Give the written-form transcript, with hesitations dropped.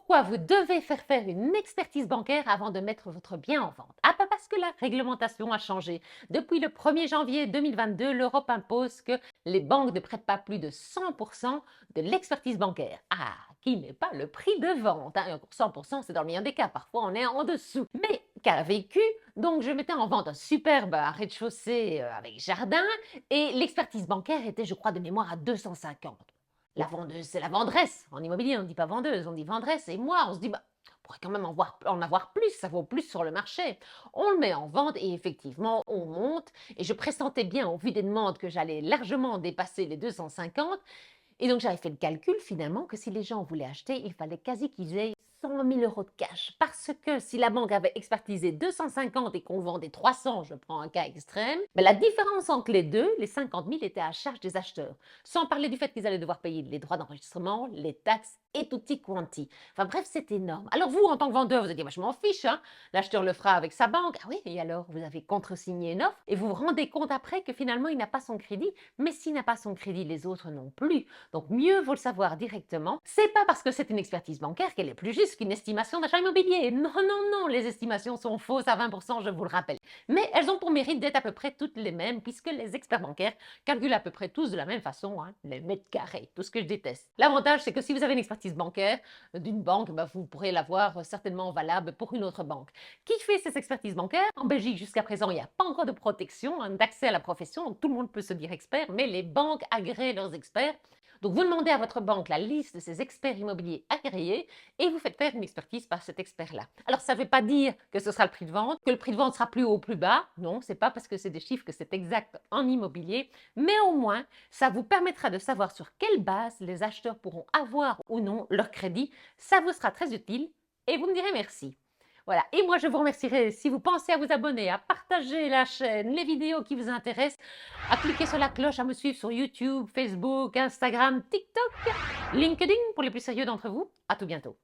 Pourquoi vous devez faire une expertise bancaire avant de mettre votre bien en vente? Ah, pas parce que la réglementation a changé. Depuis le 1er janvier 2022, l'Europe impose que les banques ne prêtent pas plus de 100% de l'expertise bancaire. Ah, qui n'est pas le prix de vente, hein. 100%, c'est dans le meilleur des cas. Parfois, on est en dessous. Mais qu'a vécu, donc je mettais en vente un superbe rez-de-chaussée avec jardin et l'expertise bancaire était, je crois, de mémoire à 250. La vendeuse, c'est la vendresse. En immobilier, on ne dit pas vendeuse, on dit vendresse. Et moi, on se dit, bah, on pourrait quand même en avoir plus, ça vaut plus sur le marché. On le met en vente et effectivement, on monte. Et je pressentais bien, au vu des demandes, que j'allais largement dépasser les 250. Et donc, j'avais fait le calcul finalement que si les gens voulaient acheter, il fallait quasi qu'ils aient 100 000 € de cash. Parce que si la banque avait expertisé 250 et qu'on vendait 300, je prends un cas extrême, ben la différence entre les deux, les 50 000, était à charge des acheteurs. Sans parler du fait qu'ils allaient devoir payer les droits d'enregistrement, les taxes et tutti quanti. Enfin bref, c'est énorme. Alors vous, en tant que vendeur, vous allez dire, moi je m'en fiche, hein. L'acheteur le fera avec sa banque. Ah oui, et alors vous avez contresigné une offre et vous vous rendez compte après que finalement il n'a pas son crédit. Mais s'il n'a pas son crédit, les autres non plus. Donc mieux vaut le savoir directement. C'est pas parce que c'est une expertise bancaire qu'elle est plus juste qu'une estimation d'achat immobilier. Non, non, non, les estimations sont fausses à 20%, je vous le rappelle. Mais elles ont pour mérite d'être à peu près toutes les mêmes, puisque les experts bancaires calculent à peu près tous de la même façon, hein, les mètres carrés, tout ce que je déteste. L'avantage, c'est que si vous avez une expertise bancaire d'une banque, ben, vous pourrez l'avoir certainement valable pour une autre banque. Qui fait ces expertises bancaires? En Belgique, jusqu'à présent, il n'y a pas encore de protection, hein, d'accès à la profession, donc tout le monde peut se dire expert, mais les banques agréent leurs experts. Donc, vous demandez à votre banque la liste de ces experts immobiliers agréés et vous faites faire une expertise par cet expert-là. Alors, ça ne veut pas dire que ce sera le prix de vente, que le prix de vente sera plus haut ou plus bas. Non, ce n'est pas parce que c'est des chiffres que c'est exact en immobilier, mais au moins, ça vous permettra de savoir sur quelle base les acheteurs pourront avoir ou non leur crédit. Ça vous sera très utile et vous me direz merci. Voilà. Et moi, je vous remercierai si vous pensez à vous abonner, à partager la chaîne, les vidéos qui vous intéressent, à cliquer sur la cloche, à me suivre sur YouTube, Facebook, Instagram, TikTok, LinkedIn pour les plus sérieux d'entre vous. À tout bientôt.